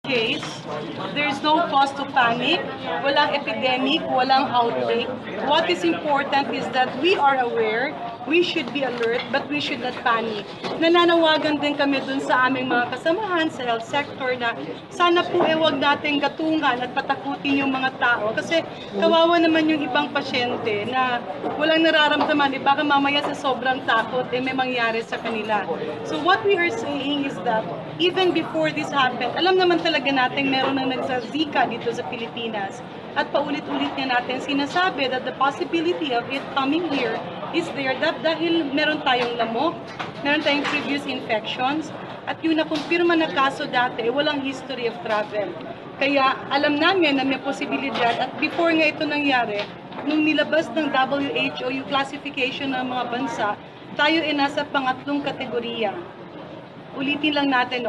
case, there's no cause to panic, walang epidemic, walang outbreak. What is important is that we are aware, we should be alert, but we should not panic. Nananawagan din kami dun sa aming mga kasamahan sa health sector na sana po wag nating gatungan at patakutin yung mga tao kasi kawawa naman yung ibang pasyente na walang nararamdaman, baka mamaya sa sobrang takot may mangyari sa kanila. So what we are saying is that even before this happened, alam naman talaga natin meron nang nagsazika dito sa Pilipinas at paulit-ulit niya natin sinasabi that the possibility of it coming here is there dahil meron tayong lamok, meron tayong previous infections, at yung nakumpirma na kaso dati, walang history of travel. Kaya alam namin na may posibilidad at before nga ito nangyari, nung nilabas ng WHO yung classification ng mga bansa, tayo ay nasa pangatlong kategorya. Ulitin lang natin,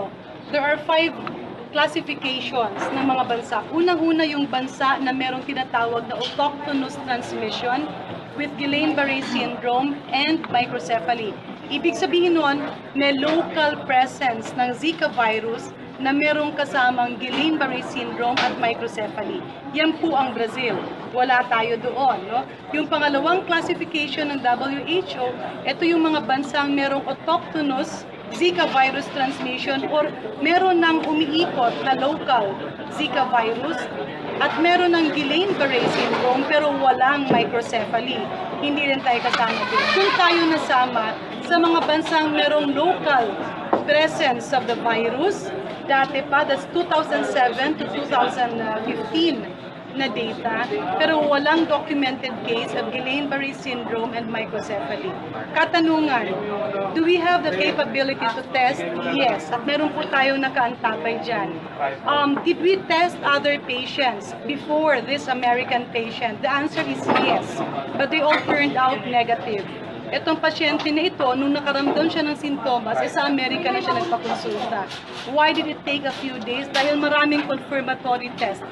there are 5 classifications ng mga bansa. Unang-una yung bansa na merong tinatawag na autochthonous transmission with Guillain-Barré syndrome and microcephaly. Ibig sabihin nun, may local presence ng Zika virus na merong kasamang Guillain-Barré syndrome at microcephaly. Yan po ang Brazil. Wala tayo doon. No? Yung pangalawang classification ng WHO, ito yung mga bansang merong autochthonous Zika virus transmission or meron ng umiikot na local Zika virus at meron ng Guillain-Barré syndrome pero walang microcephaly. Hindi rin tayo kasama din. Kung tayo nasama sa mga bansang merong local presence of the virus, dati pa, that's 2007 to 2015 na data, pero walang documented case of Guillain-Barré syndrome and microcephaly. Katanungan, do we have the capability to test? Yes. At meron po tayong nakaantabay dyan. Did we test other patients before this American patient? The answer is yes. But they all turned out negative. Itong pasyente na ito, nung nakaramdam siya ng sintomas, sa Amerika na siya nagpakonsulta. Why did it take a few days? Dahil maraming confirmatory test.